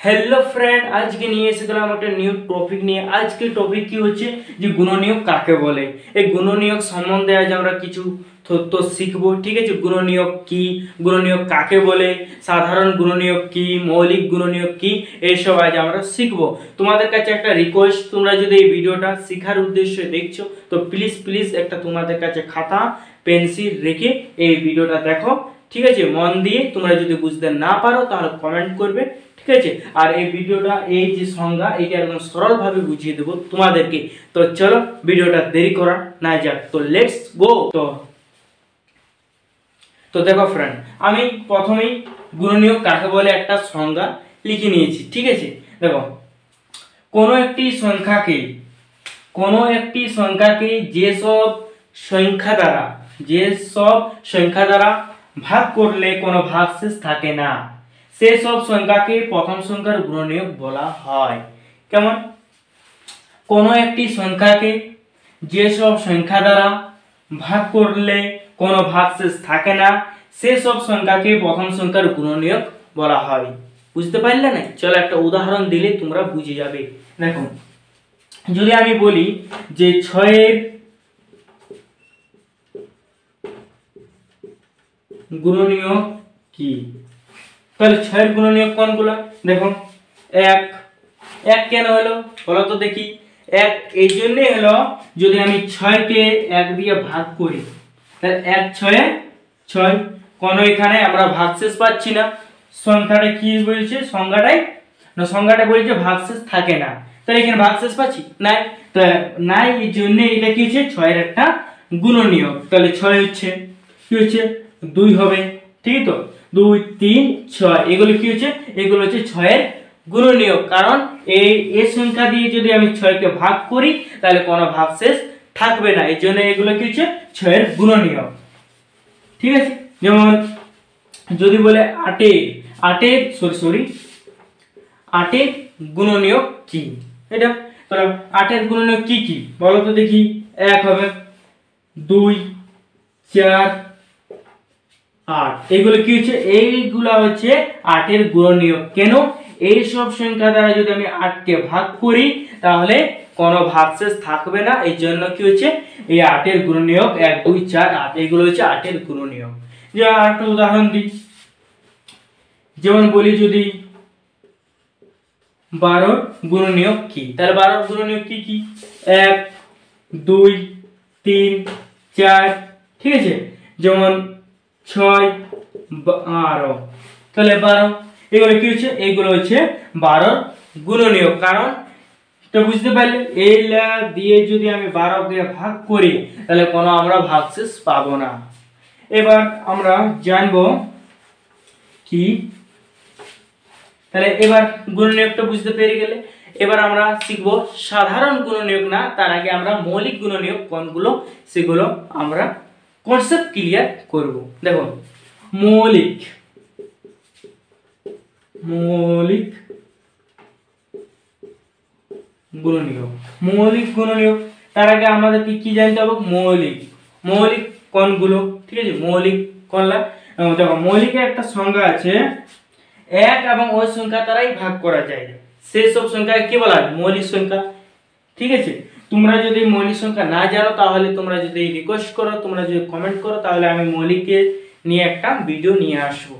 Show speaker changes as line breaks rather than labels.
Hello friend, आज के নিয়ে এসেছিলাম একটা নিউ টপিক নিয়ে। আজকে টপিক কি হচ্ছে যে গুণনীয়ক কাকে বলে। এই গুণনীয়ক সম্বন্ধে আজ আমরা কিছু তথ্য শিখব। ঠিক আছে, গুণনীয়ক কি, গুণনীয়ক কাকে বলে, সাধারণ গুণনীয়ক কি, মৌলিক গুণনীয়ক কি, এইসব আজ আমরা শিখব। তোমাদের কাছে একটা রিকোয়েস্ট, তোমরা যদি এই ভিডিওটা শেখার উদ্দেশ্যে দেখছো তো প্লিজ প্লিজ একটা তোমাদের কাছে খাতা পেন্সিল রেখে এই ভিডিওটা দেখো। ঠিক আছে, মন দিয়ে। তোমরা যদি বুঝতে না পারো তাহলে কমেন্ট করবে। ঠিক আছে, আর এই ভিডিওটা এই যে সংজ্ঞা এটা একদম সরলভাবে বুঝিয়ে দেবো তোমাদেরকে। তো চলো ভিডিওটা দেরি করা না যাক, তো লেটস গো। তো দেখো ফ্রেন্ড, আমি প্রথমেই গুণনীয়ক কাকে বলে একটা সংজ্ঞা লিখে নিয়েছি। ঠিক আছে, দেখো, কোনো একটি সংখ্যাকে যেসব সংখ্যা দ্বারা ভাগ করলে কোনো ভাগশেষ থাকে না, সেসব সংখ্যাকে প্রথম সংখ্যার গুণনীয়ক বলা হয়। কেমন? কোনো একটি সংখ্যাকে যেসব সংখ্যা দ্বারা ভাগ করলে কোনো ভাগশেষ থাকে না, সেসব সংখ্যাকে প্রথম সংখ্যার গুণনীয়ক বলা হয়। বুঝতে পারলে না? চলো একটা উদাহরণ দিলে তোমরা বুঝে যাবে। দেখো, যদি আমি বলি যে 6-এর গুণনীয়ক কি, তাহলে 6-এর গুণনীয়ক কোনগুলো? দেখো, 1 কেন হলো বলো তো দেখি। 1 এই জন্যই হলো, যদি আমি 6কে 1 দিয়ে ভাগ করি তাহলে 1 6 6, কোনো এখানে আমরা ভাগশেষ পাচ্ছি না। সংখ্যাটা কি বলছে? সংখ্যাটা বলছে ভাগশেষ থাকে না। তাহলে এখানে ভাগশেষ পাচ্ছি নাই, তো নাই, এই জন্য এটা কি হচ্ছে 6-এর একটা গুণনীয়ক। তাহলে 6 হচ্ছে কি হচ্ছে 2 হবে। ঠিক তো, 2 3 6 এগুলো কি হচ্ছে? এগুলো হচ্ছে 6-এর গুণনীয়ক। কারণ এই সংখ্যা দিয়ে যদি আমি 6কে ভাগ করি তাহলে কোনো ভাগশেষ থাকবে না, এই জন্য এগুলো কি হচ্ছে 6-এর গুণনীয়ক। ঠিক আছে, যেমন যদি বলে 8-এর গুণনীয়ক কি, এটা তাহলে 8-এর গুণনীয়ক কি কি বলো তো দেখি। 1 হবে, 2 4 8, এগুলো কি হচ্ছে? এইগুলা হচ্ছে 8-এর গুণনীয়ক। কেন? এই সব সংখ্যা দ্বারা যদি আমি 8কে ভাগ করি তাহলে কোনো ভাগশেষ থাকবে না, এই জন্য কি হচ্ছে এই 8-এর গুণনীয়ক 1 2 4 8, এগুলো হচ্ছে 8-এর গুণনীয়ক। যে আরেকটা উদাহরণ দিই, যেমন বলি যদি 12-র গুণনীয়ক কি, তাহলে 12-র গুণনীয়ক কি কি? 1 2 3 4, ঠিক আছে, যেমন 6 12, তাহলে 12 এগুলো কি হচ্ছে? এইগুলো হচ্ছে 12-র গুণনীয়ক। কারণ তো বুঝতে পারলে, এইলা দিয়ে যদি আমি 12কে ভাগ করি তাহলে কোনো আমরা ভাগশেষ পাবো না। এবার আমরা জানবো কি, তাহলে এবার গুণনীয়কটা বুঝতে পেরে গেলে এবার আমরা শিখবো সাধারণ গুণনীয়ক। না, তার আগে আমরা মৌলিক গুণনীয়ক কোনগুলো সেগুলো আমরা কনসেপ্ট ক্লিয়ার করব। দেখো, মৌলিক গুণনীয়ক, তার আগে আমাদেরকে কি জানতে হবে? মৌলিক কোনগুলো। ঠিক আছে, মৌলিক কোনলা? দেখো, মৌলিকের একটা সংজ্ঞা আছে, 1 এবং ওই সংখ্যা দ্বারাই ভাগ করা যায়, সেই সব সংখ্যাকে কি বলা হয়? মৌলিক সংখ্যা। ঠিক আছে, তোমরা যদি মৌলিক সংখ্যা না জানো তাহলে তোমরা যদি রিকোয়েস্ট করো, তোমরা যদি কমেন্ট করো, তাহলে আমি মৌলিকের নিয়ে একটা ভিডিও নিয়ে আসবো।